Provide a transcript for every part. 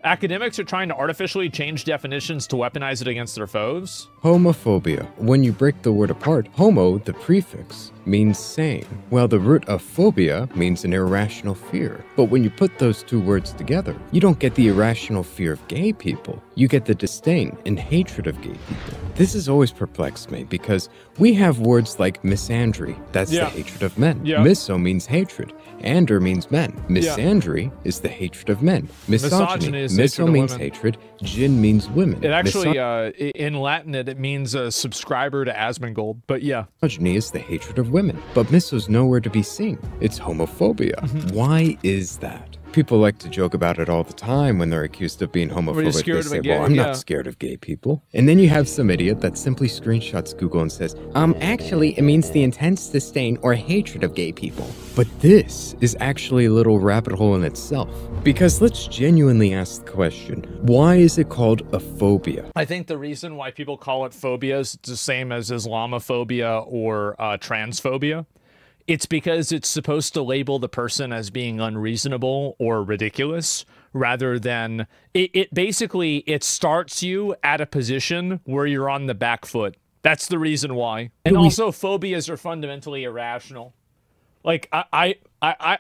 Academics are trying to artificially change definitions to weaponize it against their foes. Homophobia. When you break the word apart, homo, the prefix, means same, while the root of phobia means an irrational fear. But when you put those two words together, you don't get the irrational fear of gay people. You get the disdain and hatred of gay people. This has always perplexed me because we have words like misandry, that's the hatred of men. Miso means hatred. Ander means men. Misandry is the hatred of men. Misogyny. Miso means hatred. Gin means women. It actually, in Latin, it means a subscriber to Asmongold, but yeah. Misogyny is the hatred of women. But miso's nowhere to be seen. It's homophobia. Why is that? People like to joke about it all the time when they're accused of being homophobic. They say, well, I'm not scared of gay people. And then you have some idiot that simply screenshots Google and says, actually, it means the intense disdain or hatred of gay people. But this is actually a little rabbit hole in itself. Because let's genuinely ask the question, why is it called a phobia? I think the reason why people call it phobias is the same as Islamophobia or transphobia. It's because it's supposed to label the person as being unreasonable or ridiculous, rather than it basically starts you at a position where you're on the back foot. That's the reason why. And also phobias are fundamentally irrational. Like I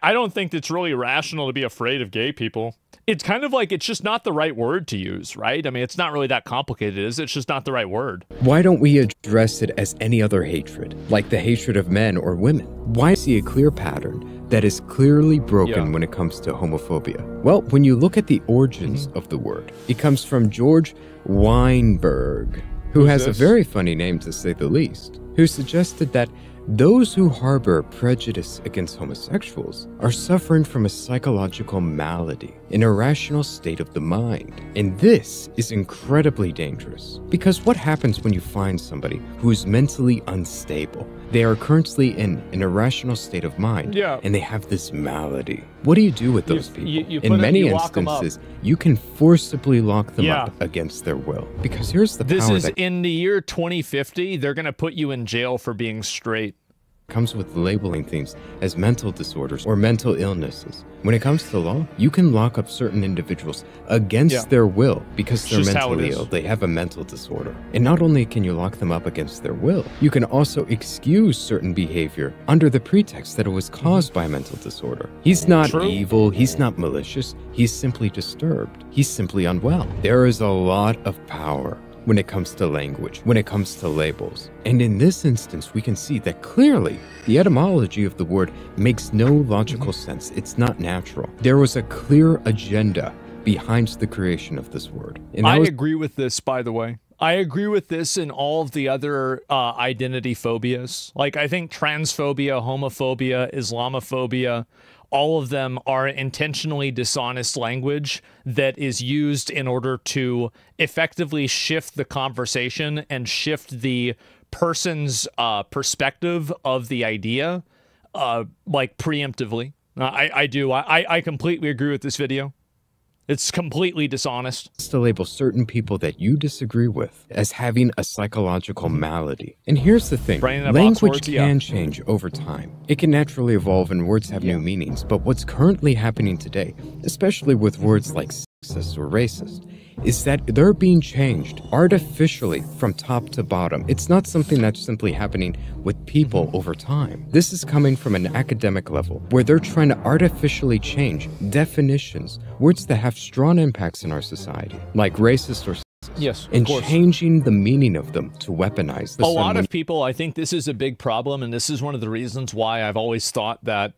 don't think it's really rational to be afraid of gay people. It's kind of like it's just not the right word to use, right? I mean, it's not really that complicated, is it? It's just not the right word. Why don't we address it as any other hatred, like the hatred of men or women? Why see a clear pattern that is clearly broken when it comes to homophobia? Well, when you look at the origins of the word, it comes from George Weinberg, who has a very funny name to say the least, who suggested that those who harbor prejudice against homosexuals are suffering from a psychological malady, an irrational state of the mind. And this is incredibly dangerous, because what happens when you find somebody who is mentally unstable? They are currently in an irrational state of mind, and they have this malady. What do you do with those people? In many instances, you can forcibly lock them up against their will. Because here's the power This is in the year 2050, they're going to put you in jail for being straight. Comes with labeling things as mental disorders or mental illnesses. When it comes to law, you can lock up certain individuals against their will because they're mentally ill. They have a mental disorder. And not only can you lock them up against their will, you can also excuse certain behavior under the pretext that it was caused by a mental disorder. He's not evil, he's not malicious, he's simply disturbed. He's simply unwell. There is a lot of power when it comes to language, when it comes to labels. And in this instance, we can see that clearly the etymology of the word makes no logical sense. It's not natural. There was a clear agenda behind the creation of this word. And I agree with this, by the way. I agree with this and all of the other identity phobias. Like, I think transphobia, homophobia, Islamophobia, all of them are intentionally dishonest language that is used in order to effectively shift the conversation and shift the person's perspective of the idea, like preemptively. I completely agree with this video. It's completely dishonest. To label certain people that you disagree with as having a psychological malady. And here's the thing, language can change over time. It can naturally evolve and words have new meanings, but what's currently happening today, especially with words like sexist or racist, is that they're being changed artificially from top to bottom. It's not something that's simply happening with people over time. This is coming from an academic level where they're trying to artificially change definitions, words that have strong impacts in our society, like racist or yes, and changing the meaning of them to weaponize them. A lot of people, I think this is a big problem, and this is one of the reasons why I've always thought that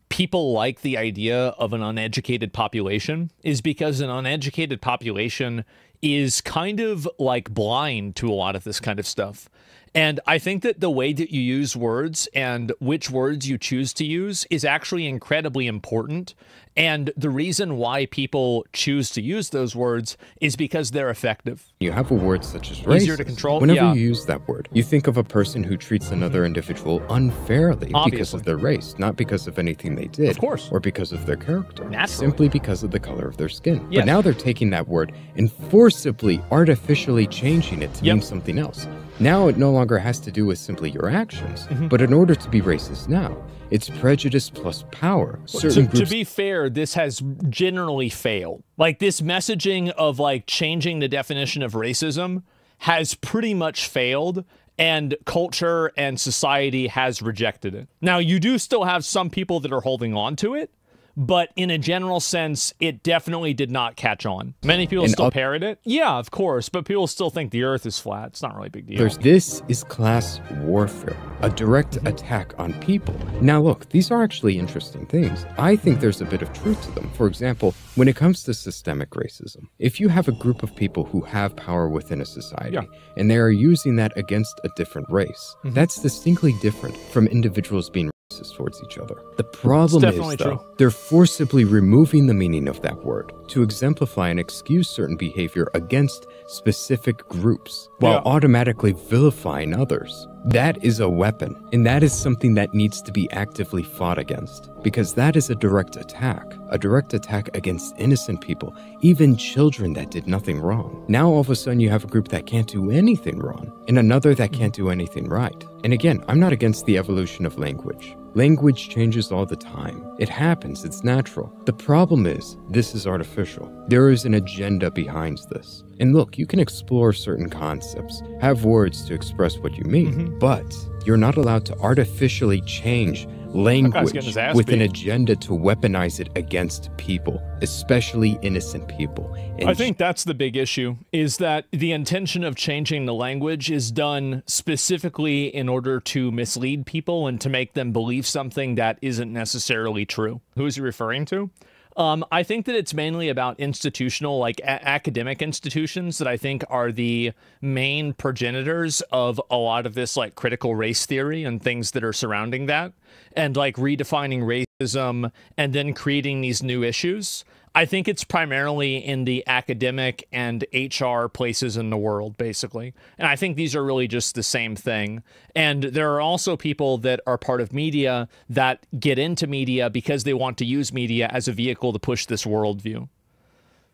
people like the idea of an uneducated population, is because an uneducated population is kind of like blind to a lot of this kind of stuff. And I think that the way that you use words and which words you choose to use is actually incredibly important. And the reason why people choose to use those words is because they're effective. You have a word such as racist. Easier to control. Whenever you use that word, you think of a person who treats another individual unfairly because of their race, not because of anything they did. Of course. Or because of their character. Naturally. Simply because of the color of their skin. But now they're taking that word and forcing forcibly, artificially changing it to mean something else. Now it no longer has to do with simply your actions, but in order to be racist now, it's prejudice plus power. To be fair, this has generally failed. Like, this messaging of, like, changing the definition of racism has pretty much failed, and culture and society has rejected it. Now, you do still have some people that are holding on to it, but in a general sense, it definitely did not catch on. Many people still parrot it. Yeah, of course, but people still think the earth is flat. It's not really a big deal. This is class warfare, a direct attack on people. Now look, these are actually interesting things. I think there's a bit of truth to them. For example, when it comes to systemic racism, if you have a group of people who have power within a society, and they are using that against a different race, that's distinctly different from individuals being towards each other. The problem is, though, they're forcibly removing the meaning of that word to exemplify and excuse certain behavior against specific groups while automatically vilifying others. That is a weapon, and that is something that needs to be actively fought against, because that is a direct attack against innocent people, even children that did nothing wrong. Now all of a sudden you have a group that can't do anything wrong, and another that can't do anything right. And again, I'm not against the evolution of language. Language changes all the time. It happens, it's natural. The problem is, this is artificial. There is an agenda behind this. And look, you can explore certain concepts, have words to express what you mean, but you're not allowed to artificially change language with an agenda to weaponize it against people, especially innocent people. And I think that's the big issue, is that the intention of changing the language is done specifically in order to mislead people and to make them believe something that isn't necessarily true. Who is he referring to? I think that it's mainly about institutional, like academic institutions that I think are the main progenitors of a lot of this, like, critical race theory and things that are surrounding that, and like redefining racism and then creating these new issues. I think it's primarily in the academic and HR places in the world, basically. And I think these are really just the same thing. And there are also people that are part of media that get into media because they want to use media as a vehicle to push this worldview.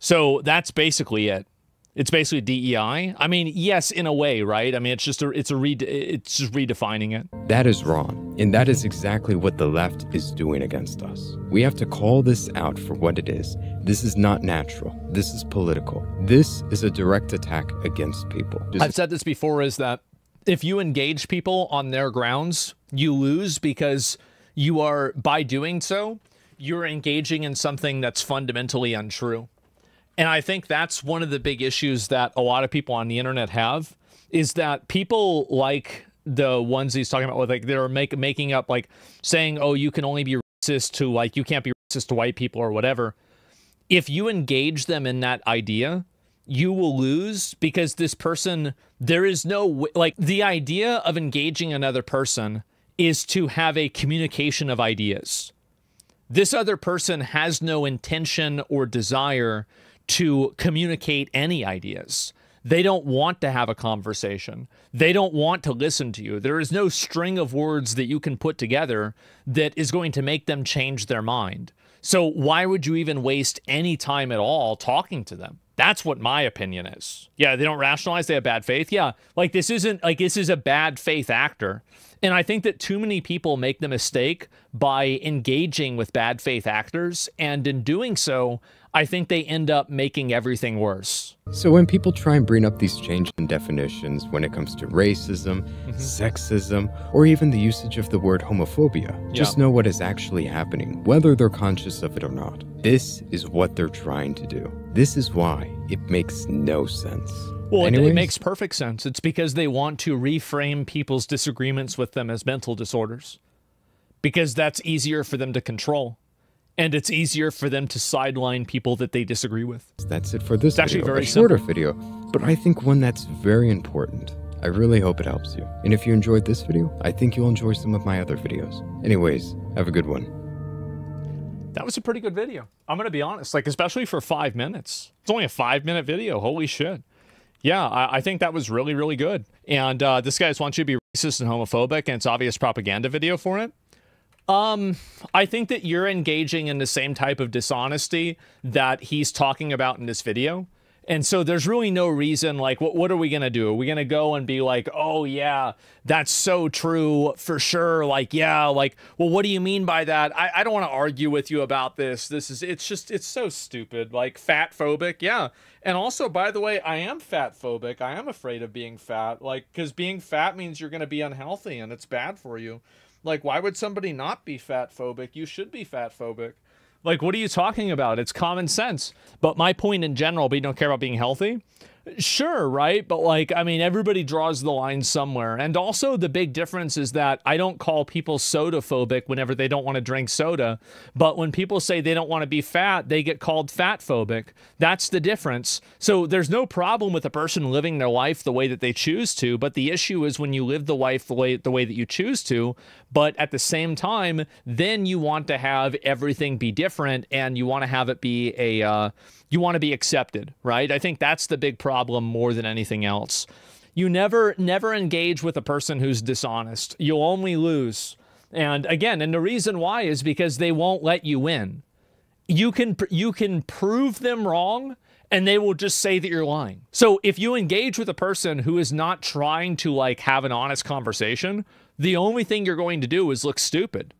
So that's basically it. It's basically DEI. I mean, yes, in a way, right? I mean, it's just redefining it. That is wrong, and that is exactly what the left is doing against us. We have to call this out for what it is. This is not natural. This is political. This is a direct attack against people. I've said this before, is that if you engage people on their grounds, you lose, because you are, by doing so, you're engaging in something that's fundamentally untrue. And I think that's one of the big issues that a lot of people on the internet have, is that people like the ones he's talking about, with, like, they're making up, like, saying, oh, you can only be racist to, like, you can't be racist to white people or whatever. If you engage them in that idea, you will lose, because this person, there is no, like, the idea of engaging another person is to have a communication of ideas. This other person has no intention or desire to communicate any ideas. They don't want to have a conversation. They don't want to listen to you. There is no string of words that you can put together that is going to make them change their mind. So why would you even waste any time at all talking to them? That's what my opinion is. Yeah, they don't rationalize, they have bad faith. Yeah, like, this isn't, like, this is a bad faith actor. And I think that too many people make the mistake by engaging with bad faith actors, and in doing so, I think they end up making everything worse. So when people try and bring up these changes in definitions when it comes to racism, sexism, or even the usage of the word homophobia, just know what is actually happening, whether they're conscious of it or not. This is what they're trying to do. This is why it makes no sense. Well, it makes perfect sense. It's because they want to reframe people's disagreements with them as mental disorders, because that's easier for them to control. And it's easier for them to sideline people that they disagree with. That's it for this video. It's actually very shorter simple video, but I think one that's very important. I really hope it helps you. And if you enjoyed this video, I think you'll enjoy some of my other videos. Anyways, have a good one. That was a pretty good video. I'm going to be honest, like, especially for 5 minutes. It's only a 5-minute video. Holy shit. Yeah, I think that was really, really good. And this guy just wants you to be racist and homophobic, and it's obvious propaganda video for it. I think that you're engaging in the same type of dishonesty that he's talking about in this video. And so there's really no reason, like, what are we going to do? Are we going to go and be like, oh, yeah, that's so true for sure. Like, yeah, like, well, what do you mean by that? I don't want to argue with you about this. It's so stupid. Like, fat phobic. Yeah. And also, by the way, I am fat phobic. I am afraid of being fat. Like, because being fat means you're going to be unhealthy and it's bad for you. Like, why would somebody not be fat phobic? You should be fat phobic. Like, what are you talking about? It's common sense. But my point in general, but you don't care about being healthy? Sure, right? But like, I mean, everybody draws the line somewhere. And also the big difference is that I don't call people soda phobic whenever they don't want to drink soda. But when people say they don't want to be fat, they get called fat phobic. That's the difference. So there's no problem with a person living their life the way that they choose to. But the issue is when you live the life the way that you choose to, but at the same time, then you want to have everything be different and you want to have it be you want to be accepted, right? I think that's the big problem more than anything else. You never engage with a person who's dishonest. You'll only lose. And again, and the reason why is because they won't let you win. You can prove them wrong and they will just say that you're lying. So if you engage with a person who is not trying to like have an honest conversation, the only thing you're going to do is look stupid.